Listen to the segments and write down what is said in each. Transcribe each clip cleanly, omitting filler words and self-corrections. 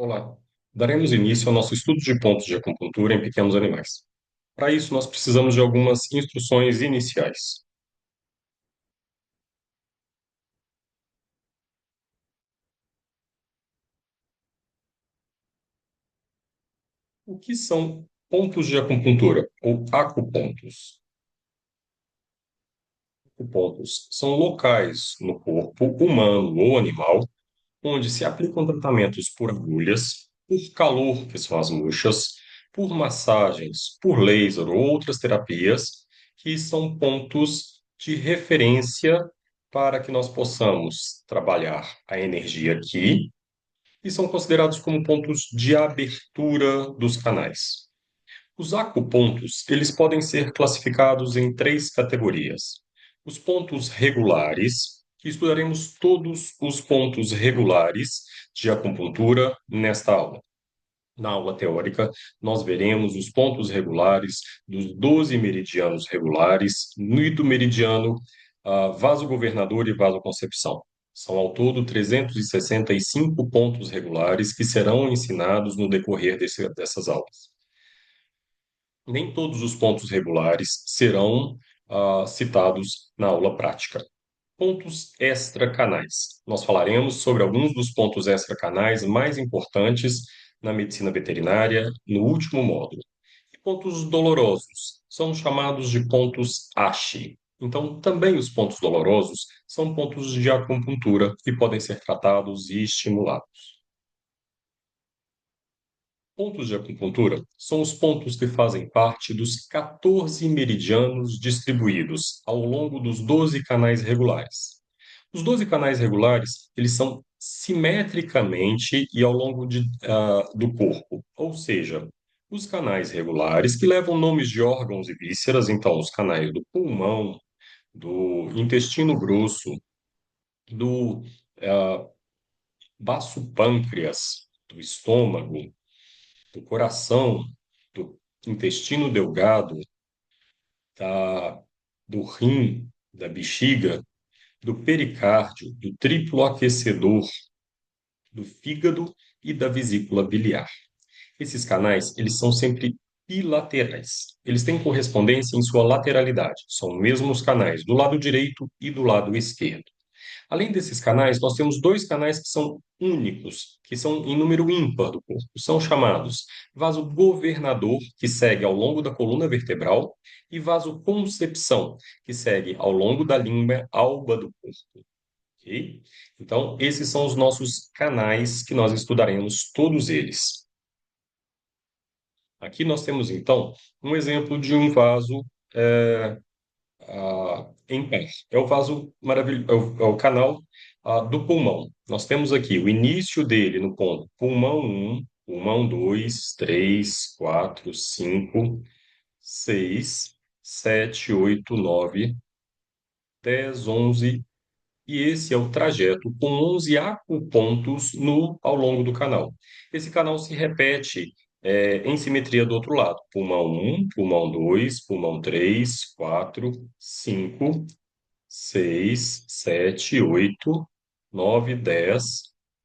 Olá, daremos início ao nosso estudo de pontos de acupuntura em pequenos animais. Para isso, nós precisamos de algumas instruções iniciais. O que são pontos de acupuntura ou acupontos? Acupontos são locais no corpo humano ou animal onde se aplicam tratamentos por agulhas, por calor, que são as muxas, por massagens, por laser ou outras terapias, que são pontos de referência para que nós possamos trabalhar a energia aqui e são considerados como pontos de abertura dos canais. Os acupontos, eles podem ser classificados em três categorias. Os pontos regulares, que estudaremos todos os pontos regulares de acupuntura nesta aula. Na aula teórica, nós veremos os pontos regulares dos 12 meridianos regulares e do meridiano vasogovernador e vasoconcepção. São ao todo 365 pontos regulares que serão ensinados no decorrer dessas aulas. Nem todos os pontos regulares serão citados na aula prática. Pontos extracanais. Nós falaremos sobre alguns dos pontos extracanais mais importantes na medicina veterinária no último módulo. E pontos dolorosos são chamados de pontos ASHI. Então, também os pontos dolorosos são pontos de acupuntura que podem ser tratados e estimulados. Pontos de acupuntura são os pontos que fazem parte dos 14 meridianos distribuídos ao longo dos 12 canais regulares. Os 12 canais regulares, eles são simetricamente e ao longo do corpo, ou seja, os canais regulares que levam nomes de órgãos e vísceras, então os canais do pulmão, do intestino grosso, do ah, baço pâncreas, do estômago, do coração, do intestino delgado, da, do rim, da bexiga, do pericárdio, do triplo aquecedor, do fígado e da vesícula biliar. Esses canais, eles são sempre bilaterais. Eles têm correspondência em sua lateralidade. São os mesmos canais do lado direito e do lado esquerdo. Além desses canais, nós temos dois canais que são únicos, que são em número ímpar do corpo. São chamados vaso governador, que segue ao longo da coluna vertebral, e vaso concepção, que segue ao longo da linha alba do corpo. Ok? Então, esses são os nossos canais que nós estudaremos todos eles. Aqui nós temos, então, um exemplo de um vaso em pé. É o vaso maravilhoso, é o canal do pulmão. Nós temos aqui o início dele no ponto pulmão um, pulmão 2, 3, 4, 5, 6, 7, 8, 9, 10, 11, e esse é o trajeto com 11 acupontos no ao longo do canal. Esse canal se repete em simetria do outro lado. Pulmão um, pulmão 2, pulmão 3, 4, 5, 6, 7, 8, 9, 10,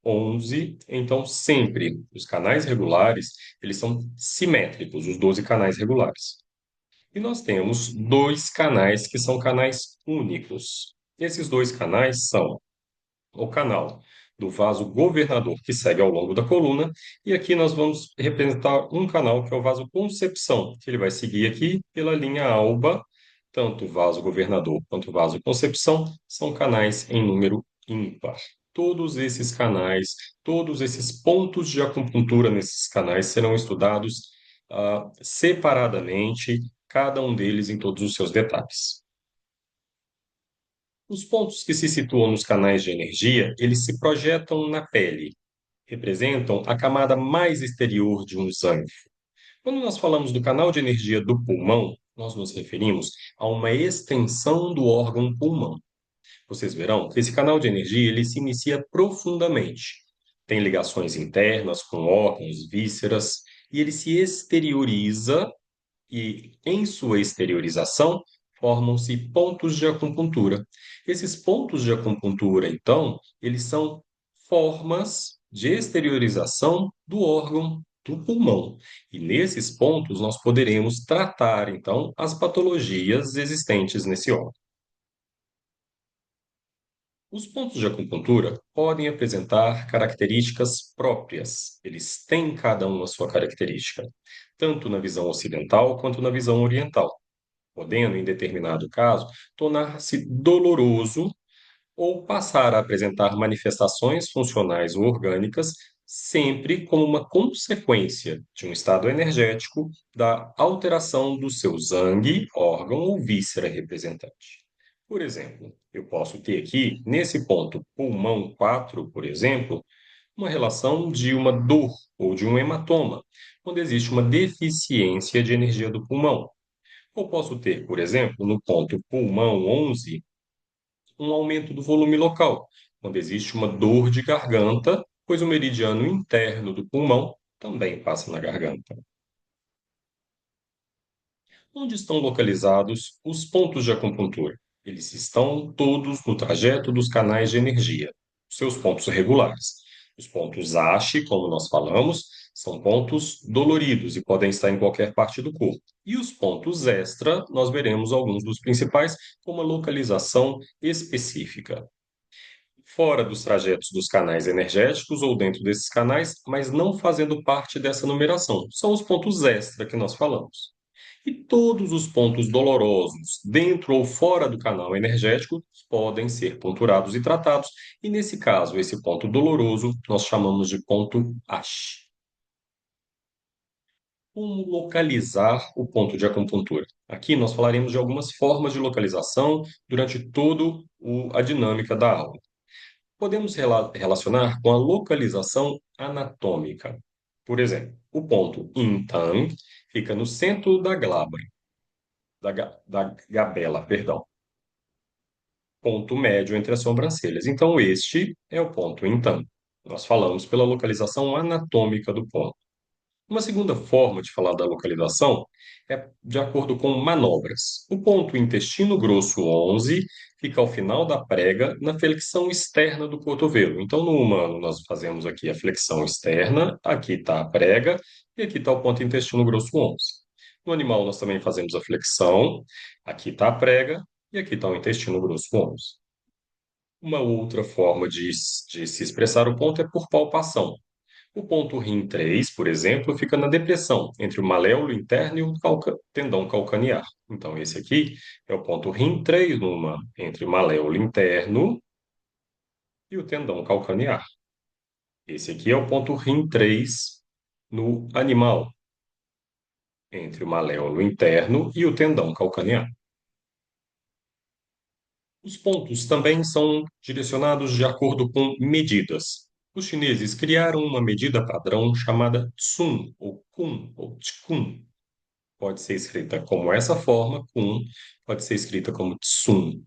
11. Então, sempre os canais regulares, eles são simétricos, os 12 canais regulares. E nós temos dois canais que são canais únicos. Esses dois canais são o canal do vaso governador, que segue ao longo da coluna, e aqui nós vamos representar um canal que é o vaso concepção, que ele vai seguir aqui pela linha alba. Tanto o vaso governador quanto o vaso concepção são canais em número ímpar. Todos esses canais, todos esses pontos de acupuntura nesses canais serão estudados separadamente, cada um deles em todos os seus detalhes. Os pontos que se situam nos canais de energia, eles se projetam na pele, representam a camada mais exterior de um zancro. Quando nós falamos do canal de energia do pulmão, nós nos referimos a uma extensão do órgão pulmão. Vocês verão que esse canal de energia ele se inicia profundamente. Tem ligações internas com órgãos, vísceras, e ele se exterioriza e, em sua exteriorização, formam-se pontos de acupuntura. Esses pontos de acupuntura, então, eles são formas de exteriorização do órgão do pulmão. E nesses pontos nós poderemos tratar, então, as patologias existentes nesse órgão. Os pontos de acupuntura podem apresentar características próprias. Eles têm cada um a sua característica, tanto na visão ocidental quanto na visão oriental, podendo, em determinado caso, tornar-se doloroso ou passar a apresentar manifestações funcionais ou orgânicas, sempre como uma consequência de um estado energético da alteração do seu zangue, órgão ou víscera representante. Por exemplo, eu posso ter aqui, nesse ponto pulmão 4, por exemplo, uma relação de uma dor ou de um hematoma, quando existe uma deficiência de energia do pulmão. Ou posso ter, por exemplo, no ponto pulmão 11, um aumento do volume local, quando existe uma dor de garganta, pois o meridiano interno do pulmão também passa na garganta. Onde estão localizados os pontos de acupuntura? Eles estão todos no trajeto dos canais de energia, seus pontos regulares. Os pontos ASHE, como nós falamos, são pontos doloridos e podem estar em qualquer parte do corpo. E os pontos extra, nós veremos alguns dos principais com uma localização específica. Fora dos trajetos dos canais energéticos ou dentro desses canais, mas não fazendo parte dessa numeração. São os pontos extra que nós falamos. E todos os pontos dolorosos, dentro ou fora do canal energético, podem ser ponturados e tratados, e nesse caso, esse ponto doloroso nós chamamos de ponto ASH. Como localizar o ponto de acupuntura? Aqui nós falaremos de algumas formas de localização durante toda a dinâmica da aula. Podemos relacionar com a localização anatômica. Por exemplo, o ponto Intang fica no centro da glabra, da gabela, perdão. Ponto médio entre as sobrancelhas. Então, este é o ponto Intang. Nós falamos pela localização anatômica do ponto. Uma segunda forma de falar da localização é de acordo com manobras. O ponto intestino grosso 11 fica ao final da prega, na flexão externa do cotovelo. Então, no humano, nós fazemos aqui a flexão externa, aqui está a prega e aqui está o ponto intestino grosso 11. No animal, nós também fazemos a flexão, aqui está a prega e aqui está o intestino grosso 11. Uma outra forma de se expressar o ponto é por palpação. O ponto rim 3, por exemplo, fica na depressão entre o maléolo interno e o tendão calcanear. Então, esse aqui é o ponto rim 3 no humano, entre o maléolo interno e o tendão calcanear. Esse aqui é o ponto rim 3 no animal, entre o maléolo interno e o tendão calcanear. Os pontos também são direcionados de acordo com medidas. Os chineses criaram uma medida padrão chamada Tsun, ou Kun, ou Tkun. Pode ser escrita como essa forma, Kun, pode ser escrita como Tsun.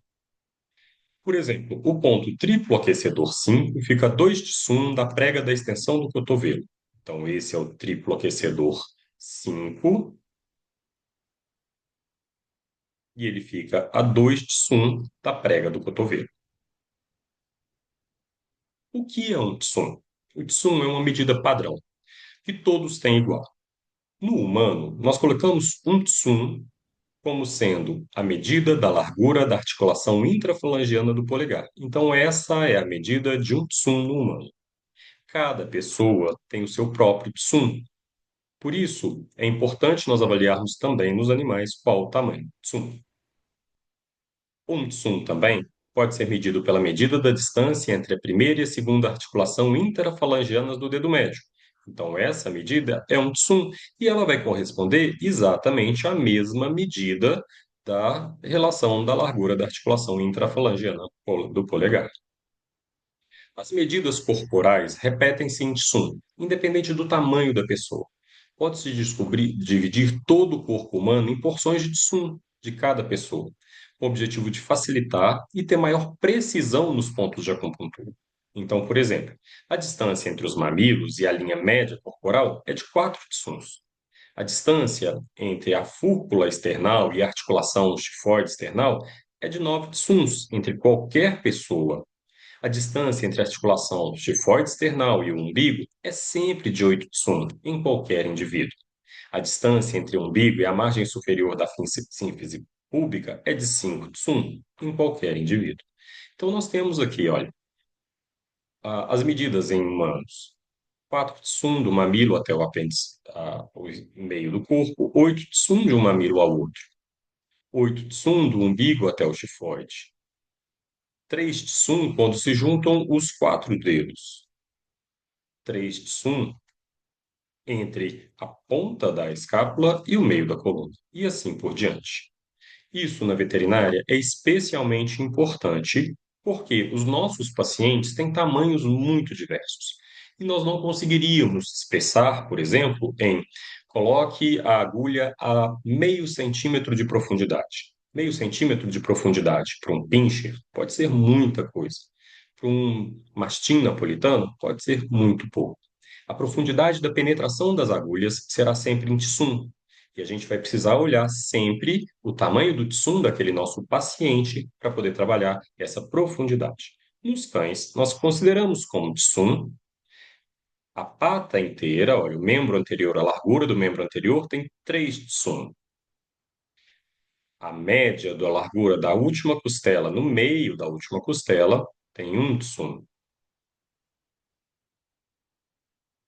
Por exemplo, o ponto triplo aquecedor 5 fica a 2 Tsun da prega da extensão do cotovelo. Então, esse é o triplo aquecedor 5 e ele fica a 2 Tsun da prega do cotovelo. O que é um Tsun? O Tsun é uma medida padrão, que todos têm igual. No humano, nós colocamos um Tsun como sendo a medida da largura da articulação intrafalangiana do polegar. Então, essa é a medida de um Tsun no humano. Cada pessoa tem o seu próprio Tsun. Por isso, é importante nós avaliarmos também nos animais qual o tamanho do Tsun. Um Tsun também pode ser medido pela medida da distância entre a primeira e a segunda articulação intrafalangianas do dedo médio. Então, essa medida é um Tsun e ela vai corresponder exatamente à mesma medida da relação da largura da articulação intrafalangiana do polegar. As medidas corporais repetem-se em Tsun, independente do tamanho da pessoa. Pode-se dividir todo o corpo humano em porções de Tsun de cada pessoa, com o objetivo de facilitar e ter maior precisão nos pontos de acupuntura. Então, por exemplo, a distância entre os mamilos e a linha média corporal é de 4 Tsuns. A distância entre a fúrcula external e a articulação xifoide external é de 9 Tsuns entre qualquer pessoa. A distância entre a articulação tifoide external e o umbigo é sempre de 8 tsum em qualquer indivíduo. A distância entre o umbigo e a margem superior da sínfise púbica é de 5 tsum em qualquer indivíduo. Então, nós temos aqui, olha, as medidas em humanos. 4 tsum do mamilo até o apêndice, o meio do corpo, 8 tsum de um mamilo ao outro, 8 tsum do umbigo até o tifoide, 3 tsum quando se juntam os quatro dedos, 3 tsum entre a ponta da escápula e o meio da coluna, e assim por diante. Isso na veterinária é especialmente importante porque os nossos pacientes têm tamanhos muito diversos. E nós não conseguiríamos expressar, por exemplo, em coloque a agulha a meio centímetro de profundidade. Meio centímetro de profundidade para um pincher pode ser muita coisa. Para um mastim napolitano pode ser muito pouco. A profundidade da penetração das agulhas será sempre em tsum, e a gente vai precisar olhar sempre o tamanho do tsum daquele nosso paciente para poder trabalhar essa profundidade. Nos cães, nós consideramos como tsum a pata inteira, olha, o membro anterior, a largura do membro anterior tem 3 tsum. A média da largura da última costela, no meio da última costela, tem 1 tsum.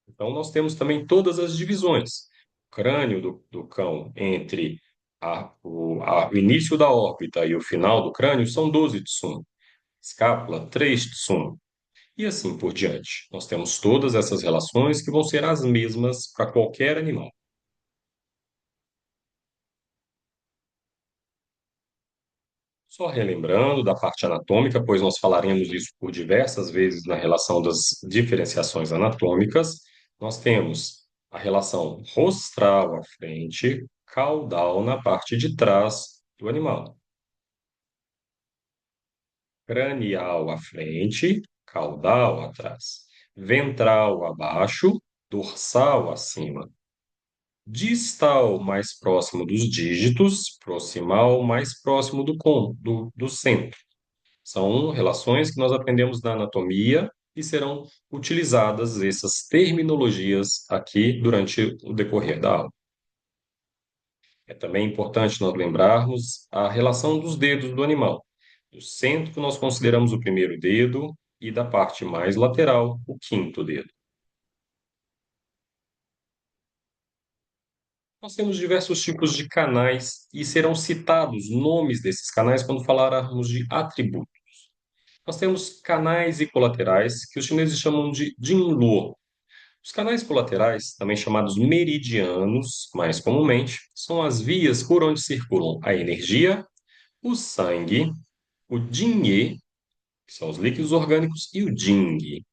Então, nós temos também todas as divisões. O crânio do cão entre o início da órbita e o final do crânio são 12 tsum. Escápula, 3 tsum. E assim por diante. Nós temos todas essas relações que vão ser as mesmas para qualquer animal. Só relembrando da parte anatômica, pois nós falaremos isso por diversas vezes na relação das diferenciações anatômicas, nós temos a relação rostral à frente, caudal na parte de trás do animal, cranial à frente, caudal atrás, ventral abaixo, dorsal acima, distal mais próximo dos dígitos, proximal mais próximo do centro. São relações que nós aprendemos na anatomia e serão utilizadas essas terminologias aqui durante o decorrer da aula. É também importante nós lembrarmos a relação dos dedos do animal. Do centro, nós consideramos o primeiro dedo e da parte mais lateral, o quinto dedo. Nós temos diversos tipos de canais e serão citados nomes desses canais quando falarmos de atributos. Nós temos canais e colaterais, que os chineses chamam de Jinluo. Os canais colaterais, também chamados meridianos, mais comumente, são as vias por onde circulam a energia, o sangue, o Jingye, que são os líquidos orgânicos, e o Jing.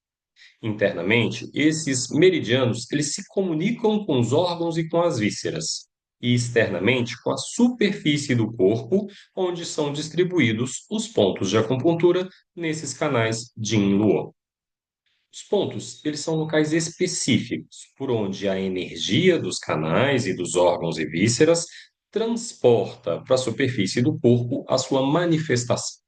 Internamente, esses meridianos, eles se comunicam com os órgãos e com as vísceras, e externamente com a superfície do corpo, onde são distribuídos os pontos de acupuntura nesses canais Jin-Luo. Os pontos, eles são locais específicos, por onde a energia dos canais e dos órgãos e vísceras transporta para a superfície do corpo a sua manifestação.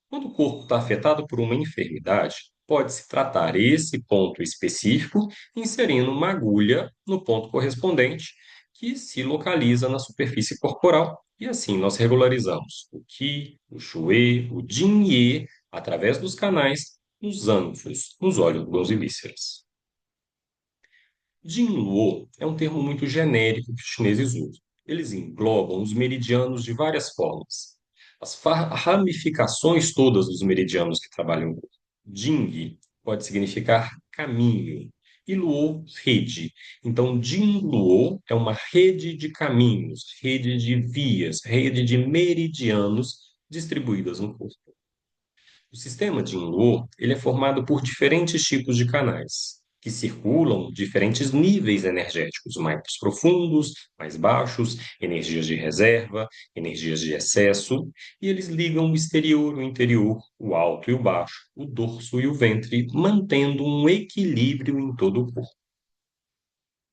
Quando o corpo está afetado por uma enfermidade, pode-se tratar esse ponto específico inserindo uma agulha no ponto correspondente, que se localiza na superfície corporal, e assim nós regularizamos o Qi, o Shui, o Jin e Ye através dos canais nos ânfos, nos órgãos e vísceras. Jinluo é um termo muito genérico que os chineses usam. Eles englobam os meridianos de várias formas. As ramificações todas dos meridianos que trabalham o corpo. Jing pode significar caminho e luo, rede. Então, Jinluo é uma rede de caminhos, rede de vias, rede de meridianos distribuídas no corpo. O sistema de Inloor, ele é formado por diferentes tipos de canais, que circulam diferentes níveis energéticos, mais profundos, mais baixos, energias de reserva, energias de excesso, e eles ligam o exterior e o interior, o alto e o baixo, o dorso e o ventre, mantendo um equilíbrio em todo o corpo.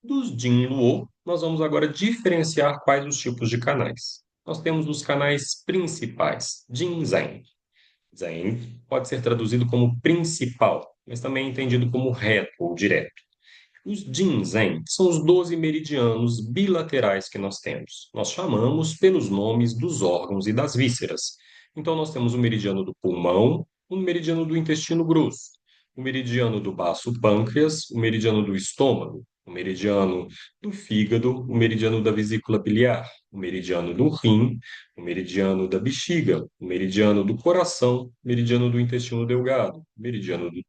Dos Jin-Luo, nós vamos agora diferenciar quais os tipos de canais. Nós temos os canais principais, Jin-Zhen. Zen pode ser traduzido como principal, mas também é entendido como reto ou direto. Os Jinzen são os 12 meridianos bilaterais que nós temos. Nós chamamos pelos nomes dos órgãos e das vísceras. Então, nós temos o meridiano do pulmão, o meridiano do intestino grosso, o meridiano do baço pâncreas, o meridiano do estômago, o meridiano do fígado, o meridiano da vesícula biliar, o meridiano do rim, o meridiano da bexiga, o meridiano do coração, o meridiano do intestino delgado, o meridiano do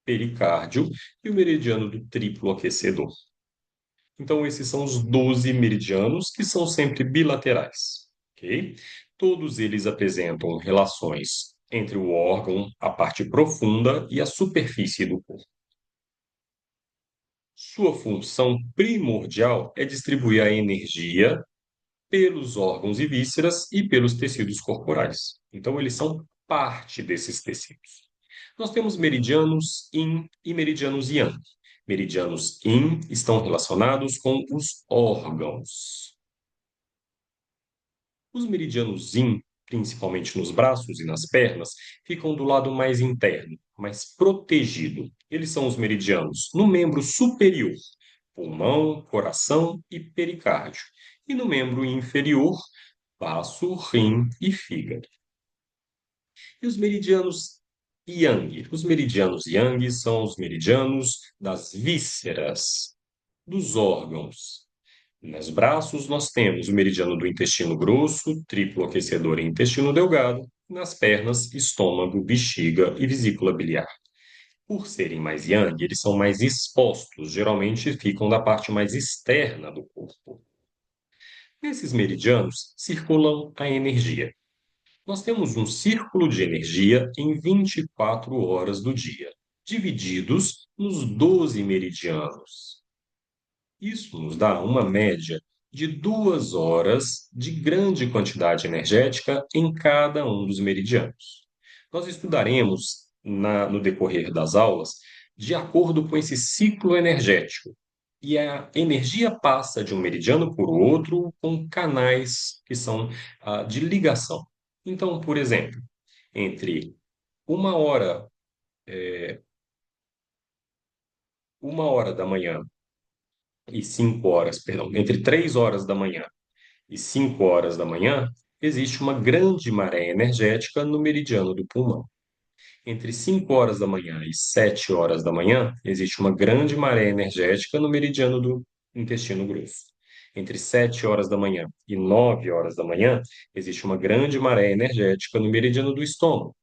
pericárdio e o meridiano do triplo aquecedor. Então, esses são os 12 meridianos que são sempre bilaterais, ok? Todos eles apresentam relações entre o órgão, a parte profunda e a superfície do corpo. Sua função primordial é distribuir a energia pelos órgãos e vísceras e pelos tecidos corporais. Então, eles são parte desses tecidos. Nós temos meridianos Yin e meridianos Yang. Meridianos Yin estão relacionados com os órgãos. Os meridianos Yin, principalmente nos braços e nas pernas, ficam do lado mais interno, mais protegido. Eles são os meridianos no membro superior, pulmão, coração e pericárdio. E no membro inferior, baço, rim e fígado. E os meridianos Yang? Os meridianos Yang são os meridianos das vísceras, dos órgãos. Nos braços, nós temos o meridiano do intestino grosso, triplo aquecedor e intestino delgado. Nas pernas, estômago, bexiga e vesícula biliar. Por serem mais yang, eles são mais expostos, geralmente ficam da parte mais externa do corpo. Nesses meridianos circulam a energia. Nós temos um círculo de energia em 24 horas do dia, divididos nos 12 meridianos. Isso nos dá uma média de 2 horas de grande quantidade energética em cada um dos meridianos. Nós estudaremos no decorrer das aulas de acordo com esse ciclo energético. E a energia passa de um meridiano por outro com canais que são de ligação. Então, por exemplo, entre uma hora, 1 hora da manhã e 5 horas, perdão, entre 3 horas da manhã e 5 horas da manhã, existe uma grande maré energética no meridiano do pulmão. Entre 5 horas da manhã e 7 horas da manhã, existe uma grande maré energética no meridiano do intestino grosso. Entre 7 horas da manhã e 9 horas da manhã, existe uma grande maré energética no meridiano do estômago.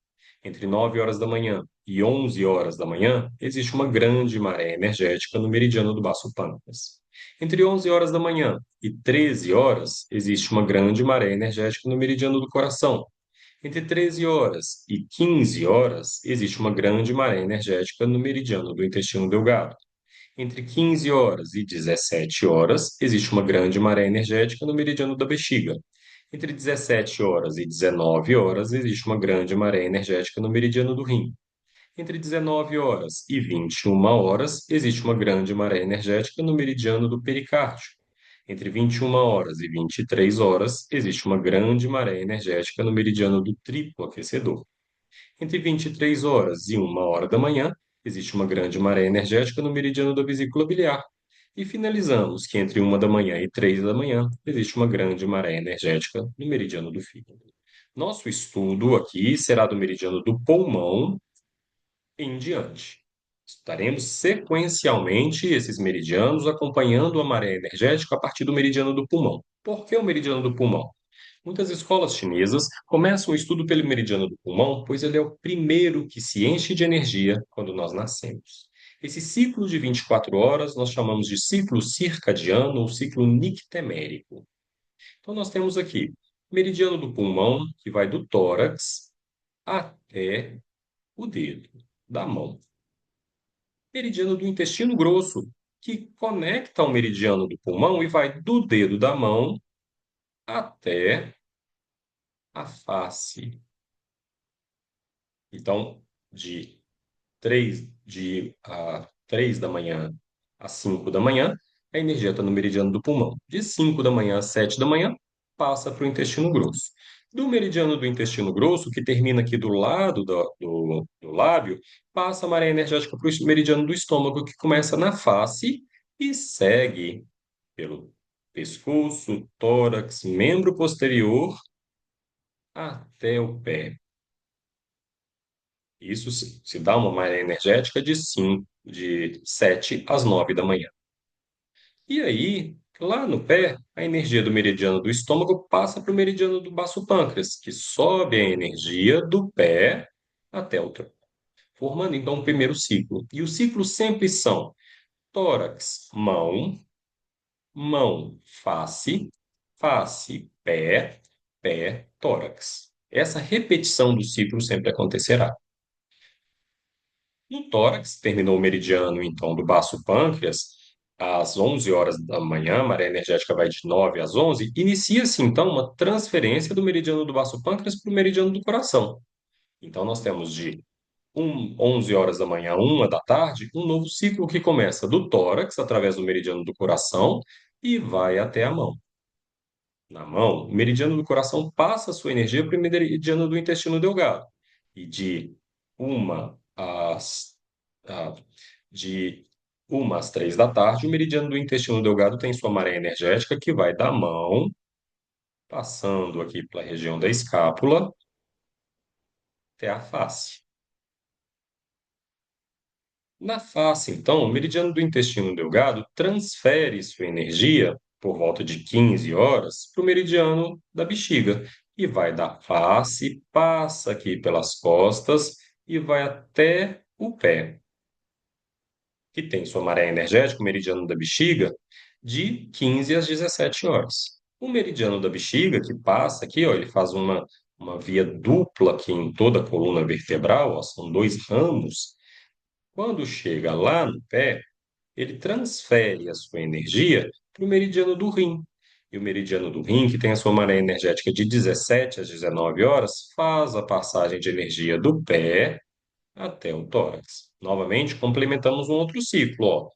Entre 9 horas da manhã e 11 horas da manhã, existe uma grande maré energética no meridiano do baço pâncreas. Entre 11 horas da manhã e 13 horas, existe uma grande maré energética no meridiano do coração. Entre 13 horas e 15 horas, existe uma grande maré energética no meridiano do intestino delgado. Entre 15 horas e 17 horas, existe uma grande maré energética no meridiano da bexiga. Entre 17 horas e 19 horas, existe uma grande maré energética no meridiano do rim. Entre 19 horas e 21 horas, existe uma grande maré energética no meridiano do pericárdio. Entre 21 horas e 23 horas, existe uma grande maré energética no meridiano do triplo aquecedor. Entre 23 horas e 1 hora da manhã, existe uma grande maré energética no meridiano da vesícula biliar. E finalizamos que entre 1 da manhã e 3 da manhã, existe uma grande maré energética no meridiano do fígado. Nosso estudo aqui será do meridiano do pulmão em diante. Estaremos sequencialmente esses meridianos acompanhando a maré energética a partir do meridiano do pulmão. Por que o meridiano do pulmão? Muitas escolas chinesas começam o estudo pelo meridiano do pulmão, pois ele é o primeiro que se enche de energia quando nós nascemos. Esse ciclo de 24 horas nós chamamos de ciclo circadiano ou ciclo nictemérico. Então, nós temos aqui o meridiano do pulmão, que vai do tórax até o dedo da mão. Meridiano do intestino grosso, que conecta ao meridiano do pulmão e vai do dedo da mão até a face. Então, de 3 da manhã às 5 da manhã, a energia está no meridiano do pulmão. De 5 da manhã às 7 da manhã, passa para o intestino grosso. Do meridiano do intestino grosso, que termina aqui do lado do lábio, passa a maré energética para o meridiano do estômago, que começa na face e segue pelo pescoço, tórax, membro posterior até o pé. Isso se dá uma maré energética de 7 às 9 da manhã. E aí, lá no pé, a energia do meridiano do estômago passa para o meridiano do baço pâncreas, que sobe a energia do pé até o tronco, formando então o primeiro ciclo. E os ciclos sempre são tórax, mão, mão, face, face, pé, pé, tórax. Essa repetição do ciclo sempre acontecerá. No tórax, terminou o meridiano, então, do baço pâncreas, às 11 horas da manhã, a maré energética vai de 9 às 11, inicia-se, então, uma transferência do meridiano do baço pâncreas para o meridiano do coração. Então, nós temos de 11 horas da manhã a 1 da tarde, um novo ciclo que começa do tórax, através do meridiano do coração, e vai até a mão. Na mão, o meridiano do coração passa a sua energia para o meridiano do intestino delgado. E ah, de 1 às 3 da tarde, o meridiano do intestino delgado tem sua maré energética que vai da mão, passando aqui pela região da escápula, até a face. Na face, então, o meridiano do intestino delgado transfere sua energia, por volta de 15 horas, para o meridiano da bexiga, e vai da face, passa aqui pelas costas e vai até o pé, que tem sua maré energética, o meridiano da bexiga, de 15 às 17 horas. O meridiano da bexiga, que passa aqui, ó, ele faz uma via dupla aqui em toda a coluna vertebral, ó, são dois ramos. Quando chega lá no pé, ele transfere a sua energia para o meridiano do rim. E o meridiano do rim, que tem a sua maré energética de 17 às 19 horas, faz a passagem de energia do pé até o tórax. Novamente, complementamos um outro ciclo,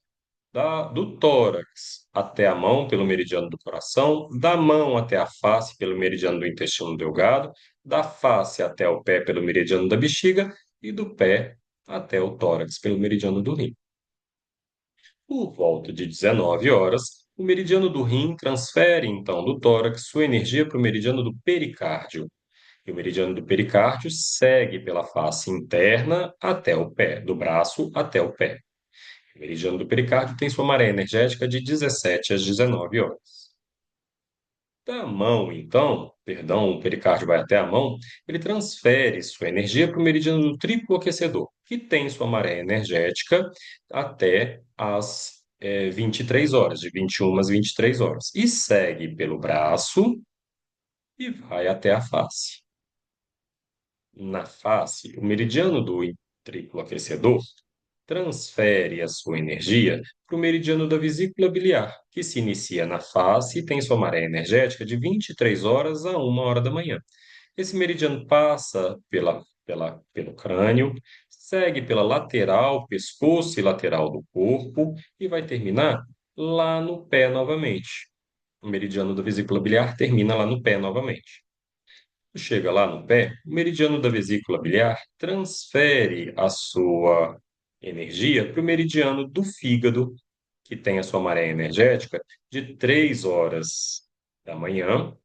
ó. Do tórax até a mão, pelo meridiano do coração, da mão até a face, pelo meridiano do intestino delgado, da face até o pé, pelo meridiano da bexiga, e do pé até o tórax, pelo meridiano do rim. Por volta de 19 horas, o meridiano do rim transfere então do tórax sua energia para o meridiano do pericárdio. E o meridiano do pericárdio segue pela face interna até o pé, do braço até o pé. O meridiano do pericárdio tem sua maré energética de 17 às 19 horas. Da mão, então, perdão, o pericárdio vai até a mão, ele transfere sua energia para o meridiano do triplo aquecedor, que tem sua maré energética até as 23 horas, de 21 às 23 horas, e segue pelo braço e vai até a face. Na face, o meridiano do triplo aquecedor transfere a sua energia para o meridiano da vesícula biliar, que se inicia na face e tem sua maré energética de 23 horas a 1 hora da manhã. Esse meridiano passa pelo crânio, segue pela lateral, pescoço e lateral do corpo e vai terminar lá no pé novamente. O meridiano da vesícula biliar termina lá no pé novamente. Chega lá no pé, o meridiano da vesícula biliar transfere a sua energia para o meridiano do fígado, que tem a sua maré energética de 3 horas da manhã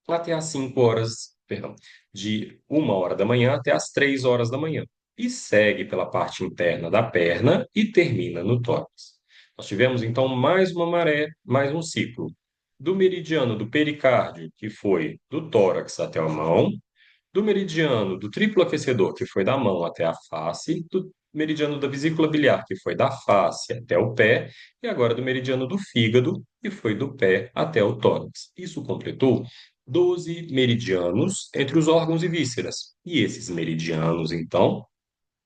até às 5 horas, perdão, de 1 hora da manhã até às 3 horas da manhã. E segue pela parte interna da perna e termina no tórax. Nós tivemos então mais uma maré, mais um ciclo. Do meridiano do pericárdio, que foi do tórax até a mão, do meridiano do triplo aquecedor, que foi da mão até a face, do meridiano da vesícula biliar, que foi da face até o pé, e agora do meridiano do fígado, que foi do pé até o tórax. Isso completou 12 meridianos entre os órgãos e vísceras. E esses meridianos, então,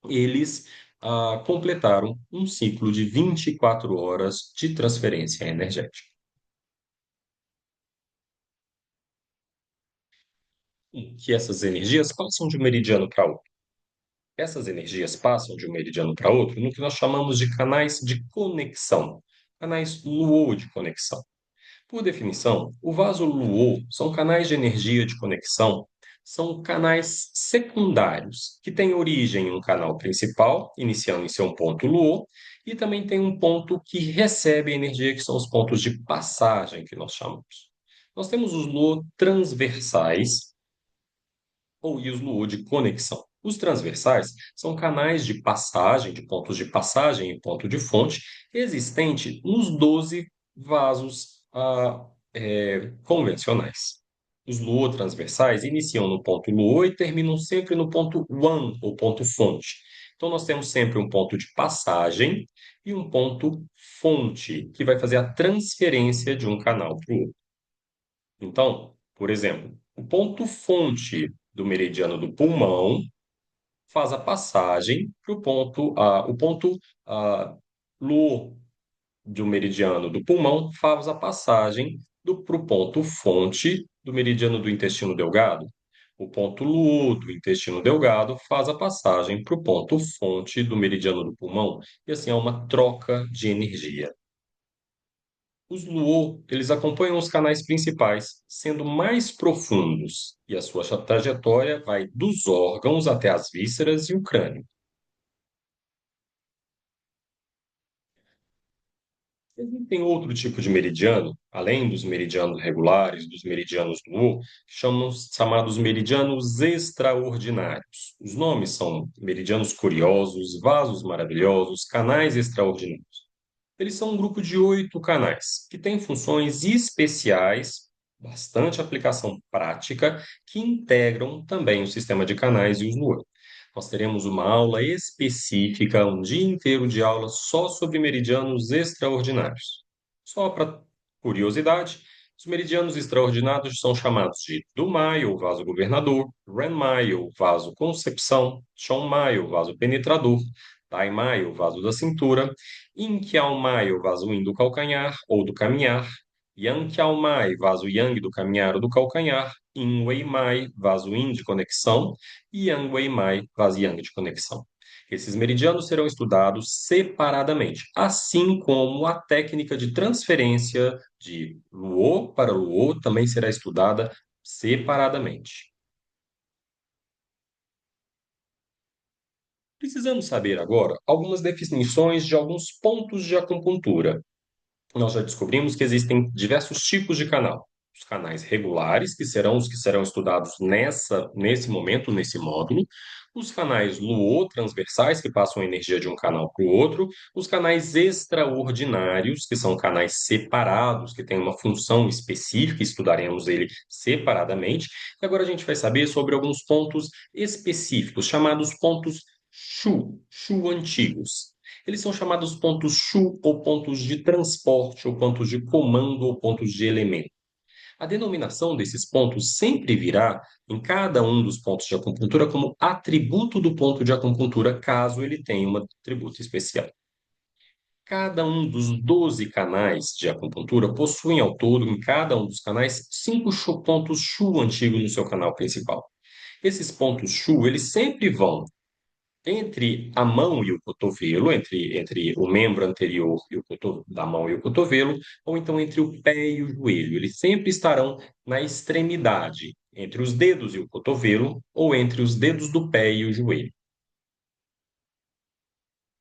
eles completaram um ciclo de 24 horas de transferência energética. Que essas energias passam de um meridiano para outro. Essas energias passam de um meridiano para outro no que nós chamamos de canais de conexão, canais Luo de conexão. Por definição, o vaso Luo são canais de energia de conexão, são canais secundários, que têm origem em um canal principal, iniciando em seu ponto Luo, e também tem um ponto que recebe energia, que são os pontos de passagem, que nós chamamos. Nós temos os Luo transversais, ou e os Luo de conexão. Os transversais são canais de passagem, de pontos de passagem e ponto de fonte, existente nos 12 vasos convencionais. Os Luo transversais iniciam no ponto Luo e terminam sempre no ponto Wan, ou ponto fonte. Então, nós temos sempre um ponto de passagem e um ponto fonte, que vai fazer a transferência de um canal para o outro. Então, por exemplo, o ponto fonte do meridiano do pulmão faz a passagem para o ponto Lu do meridiano do pulmão faz a passagem para o ponto fonte do meridiano do intestino delgado. O ponto Lu do intestino delgado faz a passagem para o ponto fonte do meridiano do pulmão. E assim, é uma troca de energia. Os Luo, eles acompanham os canais principais, sendo mais profundos, e a sua trajetória vai dos órgãos até as vísceras e o crânio. Existem outro tipo de meridiano, além dos meridianos regulares, dos meridianos Luo, chamados meridianos extraordinários. Os nomes são meridianos curiosos, vasos maravilhosos, canais extraordinários. Eles são um grupo de 8 canais, que têm funções especiais, bastante aplicação prática, que integram também o sistema de canais e os Luan. Nós teremos uma aula específica, um dia inteiro de aula só sobre meridianos extraordinários. Só para curiosidade, os meridianos extraordinários são chamados de Dumai, ou vaso governador, Renmai, ou vaso concepção, Chonmai, ou vaso penetrador, Taimai, ou vaso da cintura, Inkiaomai, ou vaso yin do calcanhar ou do caminhar, Yankiaomai, vaso yang do caminhar ou do calcanhar, Inweimai, vaso yin de conexão, e Yang Wei Mai, vaso Yang de conexão. Esses meridianos serão estudados separadamente, assim como a técnica de transferência de Luo para Luo também será estudada separadamente. Precisamos saber agora algumas definições de alguns pontos de acupuntura. Nós já descobrimos que existem diversos tipos de canal. Os canais regulares, que serão os que serão estudados nesse momento, nesse módulo. Os canais Luo transversais, que passam a energia de um canal para o outro. Os canais extraordinários, que são canais separados, que têm uma função específica, estudaremos ele separadamente. E agora a gente vai saber sobre alguns pontos específicos, chamados pontos Shu antigos. Eles são chamados pontos Shu ou pontos de transporte, ou pontos de comando, ou pontos de elemento. A denominação desses pontos sempre virá em cada um dos pontos de acupuntura como atributo do ponto de acupuntura, caso ele tenha um atributo especial. Cada um dos 12 canais de acupuntura possuem ao todo, em cada um dos canais, 5 pontos Shu antigos no seu canal principal. Esses pontos Shu, eles sempre vão entre a mão e o cotovelo, entre o membro anterior e da mão e o cotovelo, ou então entre o pé e o joelho. Eles sempre estarão na extremidade, entre os dedos e o cotovelo, ou entre os dedos do pé e o joelho.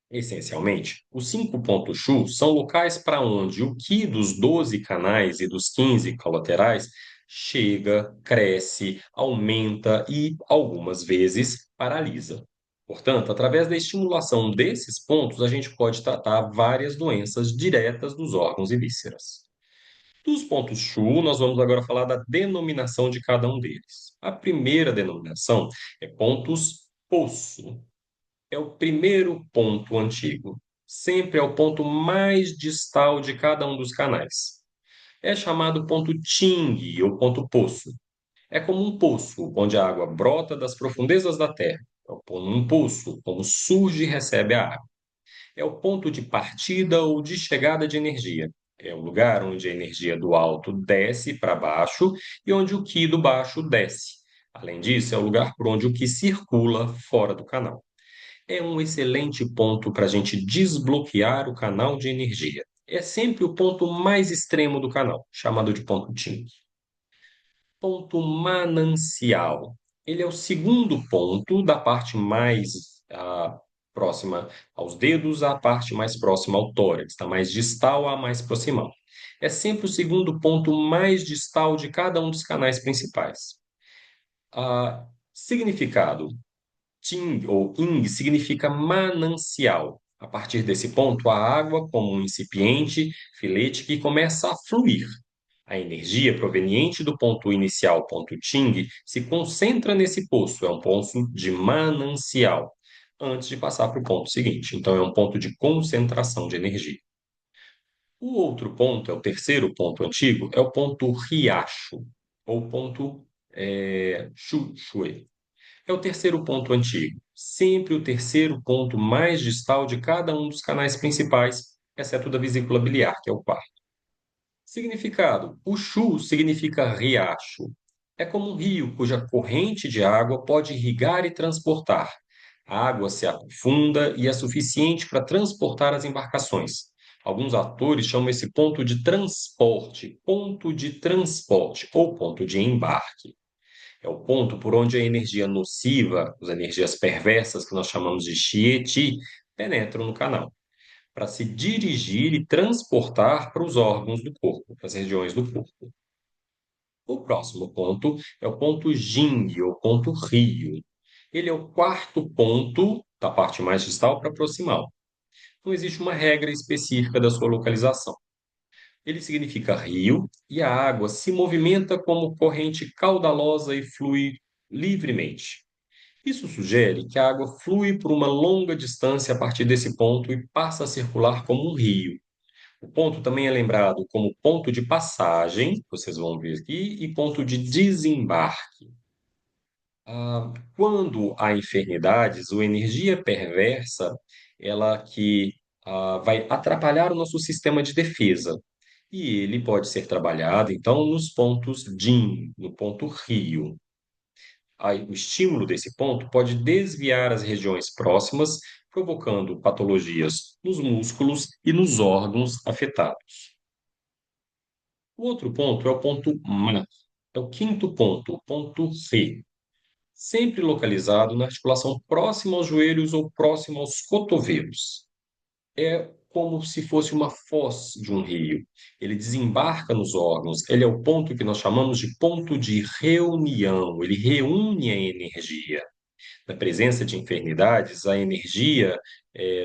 Essencialmente, os 5 pontos Shu são locais para onde o Qi dos 12 canais e dos 15 colaterais chega, cresce, aumenta e, algumas vezes, paralisa. Portanto, através da estimulação desses pontos, a gente pode tratar várias doenças diretas dos órgãos e vísceras. Dos pontos Shu, nós vamos agora falar da denominação de cada um deles. A primeira denominação é pontos poço. É o primeiro ponto antigo. Sempre é o ponto mais distal de cada um dos canais. É chamado ponto Ting, ou ponto poço. É como um poço, onde a água brota das profundezas da terra. É como um poço, como surge e recebe a água. É o ponto de partida ou de chegada de energia. É o lugar onde a energia do alto desce para baixo e onde o Qi do baixo desce. Além disso, é o lugar por onde o Qi circula fora do canal. É um excelente ponto para a gente desbloquear o canal de energia. é sempre o ponto mais extremo do canal, chamado de ponto Ting. Ponto manancial. Ele é o segundo ponto da parte mais próxima aos dedos à parte mais próxima ao tórax, da mais distal à mais proximal. É sempre o segundo ponto mais distal de cada um dos canais principais. Significado: Ting ou ing significa manancial. A partir desse ponto, a água, como um incipiente filete que começa a fluir. A energia proveniente do ponto inicial, ponto Ting, se concentra nesse poço, é um ponto de manancial, antes de passar para o ponto seguinte. Então, é um ponto de concentração de energia. O outro ponto, é o terceiro ponto antigo, é o ponto riacho, ou ponto Shui. É o terceiro ponto antigo, sempre o terceiro ponto mais distal de cada um dos canais principais, exceto da vesícula biliar, que é o quarto. Significado: o Shu significa riacho. É como um rio cuja corrente de água pode irrigar e transportar. A água se aprofunda e é suficiente para transportar as embarcações. Alguns autores chamam esse ponto de transporte ou ponto de embarque. É o ponto por onde a energia nociva, as energias perversas que nós chamamos de Xie Qi, penetram no canal para se dirigir e transportar para os órgãos do corpo, para as regiões do corpo. O próximo ponto é o ponto Jing, ou ponto Rio. Ele é o quarto ponto da parte mais distal para a proximal. Não existe uma regra específica da sua localização. Ele significa rio e a água se movimenta como corrente caudalosa e flui livremente. Isso sugere que a água flui por uma longa distância a partir desse ponto e passa a circular como um rio. O ponto também é lembrado como ponto de passagem, vocês vão ver aqui, e ponto de desembarque. Quando há enfermidades ou energia perversa, ela que vai atrapalhar o nosso sistema de defesa. E ele pode ser trabalhado, então, nos pontos DIN, no ponto rio. Aí, o estímulo desse ponto pode desviar as regiões próximas, provocando patologias nos músculos e nos órgãos afetados. O outro ponto é o ponto MA, é o quinto ponto, o ponto C, sempre localizado na articulação próxima aos joelhos ou próxima aos cotovelos. É como se fosse uma foz de um rio. Ele desembarca nos órgãos, ele é o ponto que nós chamamos de ponto de reunião, ele reúne a energia. Na presença de enfermidades, a energia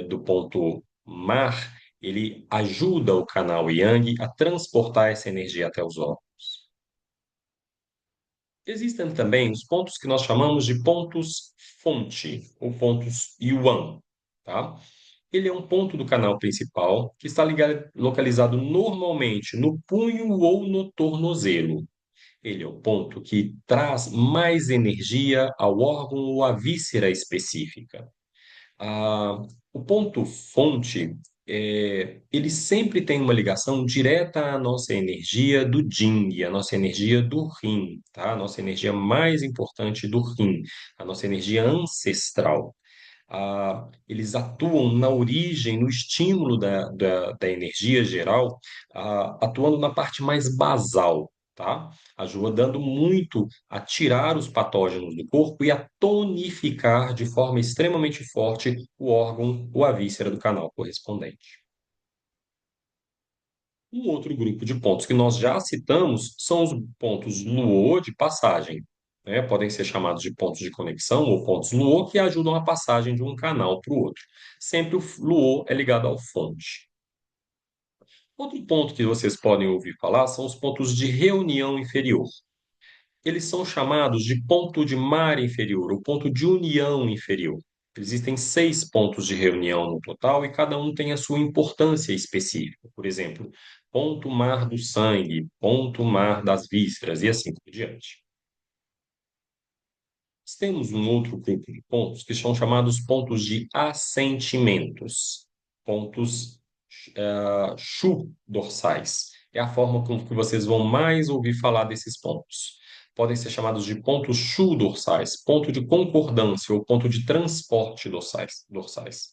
do ponto mar, ele ajuda o canal Yang a transportar essa energia até os órgãos. Existem também os pontos que nós chamamos de pontos fonte, ou pontos Yuan, tá? Ele é um ponto do canal principal que está localizado normalmente no punho ou no tornozelo. Ele é o ponto que traz mais energia ao órgão ou à víscera específica. Ah, o ponto fonte, ele sempre tem uma ligação direta à nossa energia do Jing, à nossa energia do Yin, tá? A nossa energia mais importante do Yin, a nossa energia ancestral. Eles atuam na origem, no estímulo da energia geral, atuando na parte mais basal, tá? Ajudando muito a tirar os patógenos do corpo e a tonificar de forma extremamente forte o órgão ou a víscera do canal correspondente. Um outro grupo de pontos que nós já citamos são os pontos Luo de passagem, né? Podem ser chamados de pontos de conexão ou pontos Luo que ajudam a passagem de um canal para o outro. Sempre o Luo é ligado ao fonte. Outro ponto que vocês podem ouvir falar são os pontos de reunião inferior. Eles são chamados de ponto de mar inferior ou ponto de união inferior. Existem 6 pontos de reunião no total e cada um tem a sua importância específica. Por exemplo, ponto mar do sangue, ponto mar das vísceras e assim por diante. Nós temos um outro grupo de pontos que são chamados pontos de assentimentos, pontos Chu dorsais. É a forma com que vocês vão mais ouvir falar desses pontos. Podem ser chamados de pontos Chu dorsais, ponto de concordância ou ponto de transporte dorsais.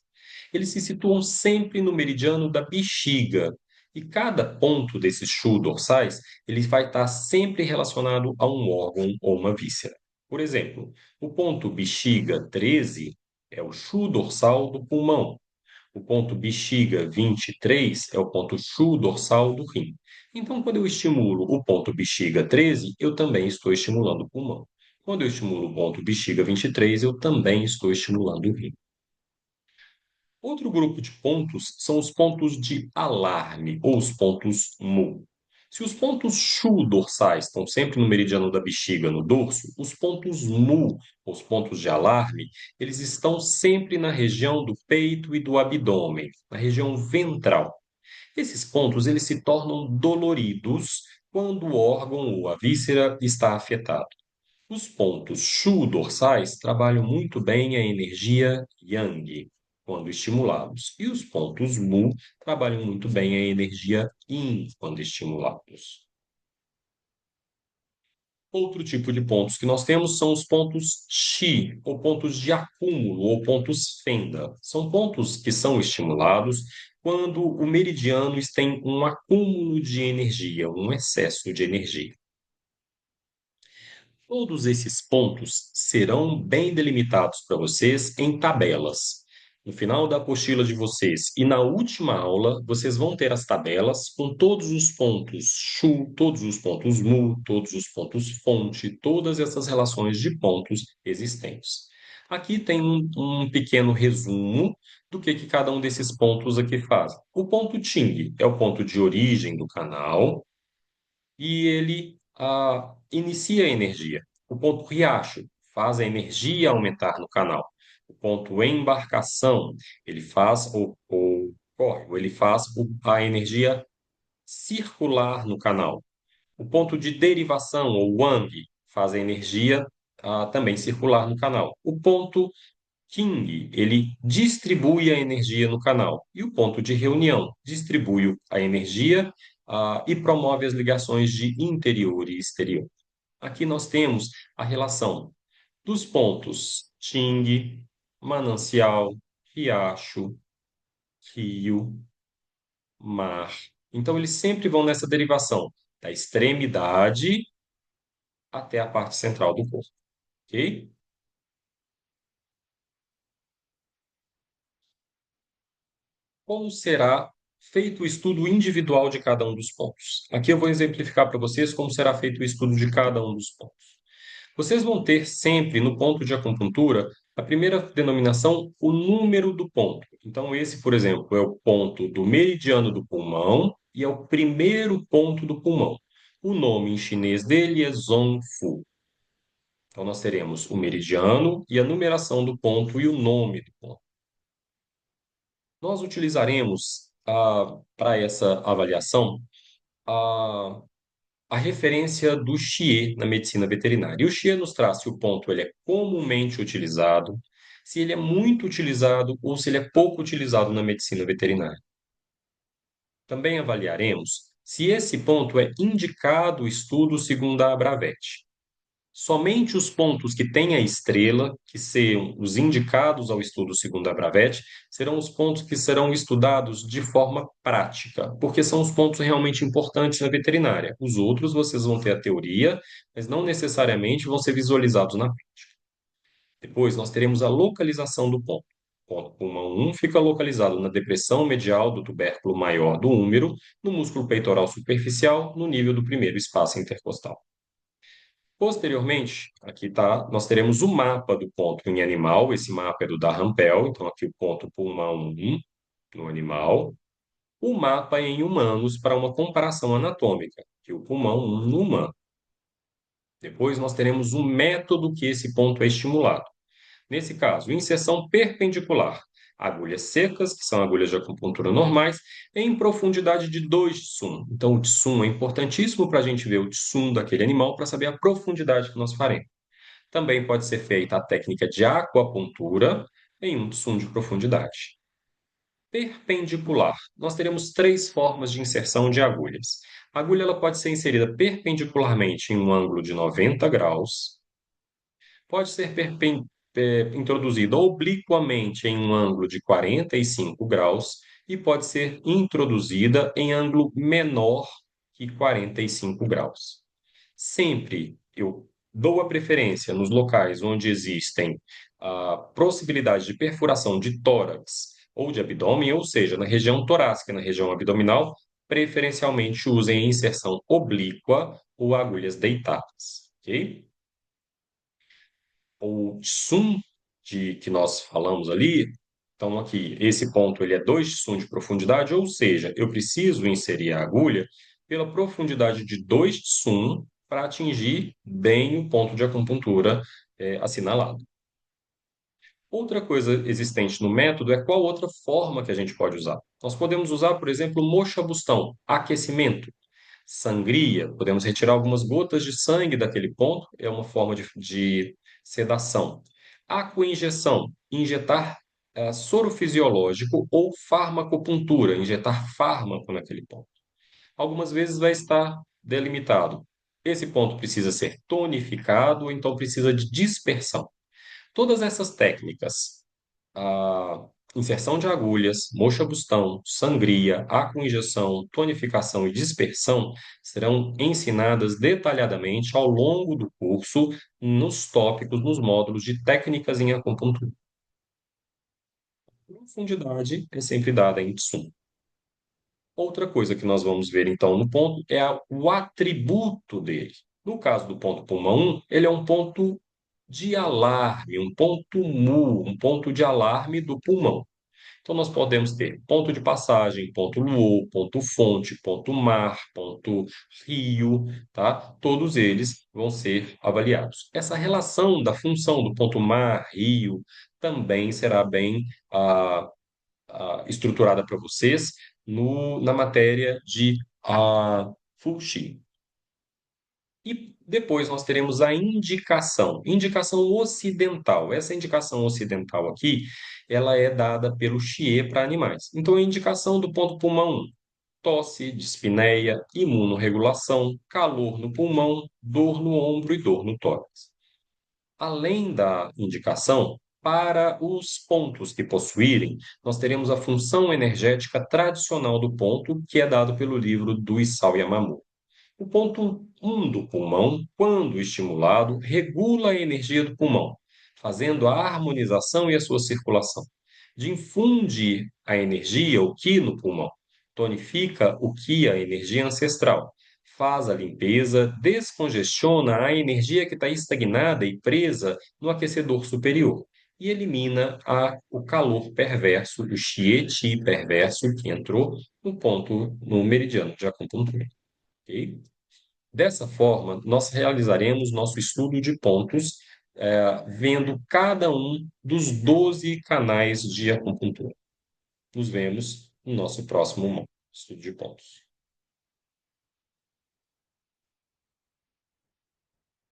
Eles se situam sempre no meridiano da bexiga E cada ponto desses chu dorsais, ele vai estar sempre relacionado a um órgão ou uma víscera. Por exemplo, o ponto bexiga 13 é o chu dorsal do pulmão. O ponto bexiga 23 é o ponto chu dorsal do rim. Então, quando eu estimulo o ponto bexiga 13, eu também estou estimulando o pulmão. Quando eu estimulo o ponto bexiga 23, eu também estou estimulando o rim. Outro grupo de pontos são os pontos de alarme, ou os pontos mu. Se os pontos chu dorsais estão sempre no meridiano da bexiga, no dorso, os pontos mu, os pontos de alarme, eles estão sempre na região do peito e do abdômen, na região ventral. Esses pontos eles se tornam doloridos quando o órgão ou a víscera está afetado. Os pontos Shu dorsais trabalham muito bem a energia Yang quando estimulados, e os pontos Mu trabalham muito bem a energia Yin quando estimulados. Outro tipo de pontos que nós temos são os pontos Qi, ou pontos de acúmulo, ou pontos Fenda. São pontos que são estimulados quando o meridiano tem um acúmulo de energia, um excesso de energia. Todos esses pontos serão bem delimitados para vocês em tabelas. No final da apostila de vocês e na última aula, vocês vão ter as tabelas com todos os pontos chu, todos os pontos mu, todos os pontos fonte, todas essas relações de pontos existentes. Aqui tem um pequeno resumo do que cada um desses pontos aqui faz. O ponto Ting é o ponto de origem do canal, e ele inicia a energia. O ponto riacho faz a energia aumentar no canal. O ponto embarcação, ele faz o córrego, ele faz a energia circular no canal. O ponto de derivação, ou wang, faz a energia também circular no canal. O ponto King, ele distribui a energia no canal. E o ponto de reunião distribui a energia, e promove as ligações de interior e exterior. Aqui nós temos a relação dos pontos Ting, manancial, riacho, rio, mar. Então, eles sempre vão nessa derivação, da extremidade até a parte central do corpo, ok? Como será feito o estudo individual de cada um dos pontos? Aqui eu vou exemplificar para vocês como será feito o estudo de cada um dos pontos. Vocês vão ter sempre no ponto de acupuntura a primeira denominação, o número do ponto. Então, esse, por exemplo, é o ponto do meridiano do pulmão e é o primeiro ponto do pulmão. O nome em chinês dele é Zongfu. Então, nós teremos o meridiano e a numeração do ponto e o nome do ponto. Nós utilizaremos para essa avaliação a, a referência do Xie na medicina veterinária. E o Xie nos traz se o ponto ele é comumente utilizado, se ele é muito utilizado ou se ele é pouco utilizado na medicina veterinária. Também avaliaremos se esse ponto é indicado o estudo segundo a Abravet. Somente os pontos que têm a estrela, que sejam os indicados ao estudo segundo a Bravetti, serão os pontos que serão estudados de forma prática, porque são os pontos realmente importantes na veterinária. Os outros vocês vão ter a teoria, mas não necessariamente vão ser visualizados na prática. Depois nós teremos a localização do ponto. O ponto pulmão 1 fica localizado na depressão medial do tubérculo maior do úmero, no músculo peitoral superficial, no nível do primeiro espaço intercostal. Posteriormente, aqui tá, nós teremos o mapa do ponto em animal. Esse mapa é do Darrampel, então aqui o ponto pulmão 1 no animal. O mapa em humanos para uma comparação anatômica, que o pulmão 1 no humano. Depois nós teremos o método que esse ponto é estimulado. Nesse caso, inserção perpendicular. Agulhas secas, que são agulhas de acupuntura normais, em profundidade de 2 tsum. Então, o tsum é importantíssimo para a gente ver o tsum daquele animal, para saber a profundidade que nós faremos. Também pode ser feita a técnica de acupuntura em um tsum de profundidade. Perpendicular. Nós teremos três formas de inserção de agulhas. A agulha ela pode ser inserida perpendicularmente em um ângulo de 90 graus, pode ser introduzida obliquamente em um ângulo de 45 graus e pode ser introduzida em ângulo menor que 45 graus. Sempre eu dou a preferência nos locais onde existem a possibilidade de perfuração de tórax ou de abdômen, ou seja, na região torácica, na região abdominal, preferencialmente usem inserção oblíqua ou agulhas deitadas, ok? O sum que nós falamos ali, então aqui, esse ponto ele é 2 sum de profundidade, ou seja, eu preciso inserir a agulha pela profundidade de 2 sum para atingir bem o ponto de acupuntura assinalado. Outra coisa existente no método é qual outra forma que a gente pode usar. Nós podemos usar, por exemplo, moxa-bustão, aquecimento. Sangria, podemos retirar algumas gotas de sangue daquele ponto, é uma forma de sedação. Aquoinjeção, injetar soro fisiológico ou farmacopuntura, injetar fármaco naquele ponto. Algumas vezes vai estar delimitado. Esse ponto precisa ser tonificado, então precisa de dispersão. Todas essas técnicas, a inserção de agulhas, moxa-bustão, sangria, aquoinjeção, tonificação e dispersão serão ensinadas detalhadamente ao longo do curso nos tópicos, nos módulos de técnicas em acupuntura. Profundidade é sempre dada em Tsum. Outra coisa que nós vamos ver então no ponto é o atributo dele. No caso do ponto pulmão 1, ele é um ponto de alarme, um ponto mu, um ponto de alarme do pulmão. Então, nós podemos ter ponto de passagem, ponto luô, ponto fonte, ponto mar, ponto rio, tá? Todos eles vão ser avaliados. Essa relação da função do ponto mar, rio, também será bem estruturada para vocês na matéria de Fuxi. E depois nós teremos a indicação, indicação ocidental. Essa indicação ocidental aqui, ela é dada pelo Xie para animais. Então, a indicação do ponto pulmão 1, tosse, dispneia, imunorregulação, calor no pulmão, dor no ombro e dor no tórax. Além da indicação, para os pontos que possuírem, nós teremos a função energética tradicional do ponto, que é dado pelo livro do Isao Yamamoto. O ponto 1 do pulmão, quando estimulado, regula a energia do pulmão, fazendo a harmonização e a sua circulação. Difunde a energia, o Qi, no pulmão. Tonifica o Qi, a energia ancestral. Faz a limpeza, descongestiona a energia que está estagnada e presa no aquecedor superior. E elimina o calor perverso, o Xie-Qi perverso que entrou no meridiano de acupuntura. Ok? Dessa forma, nós realizaremos nosso estudo de pontos, vendo cada um dos 12 canais de acupuntura. Nos vemos no nosso próximo estudo de pontos.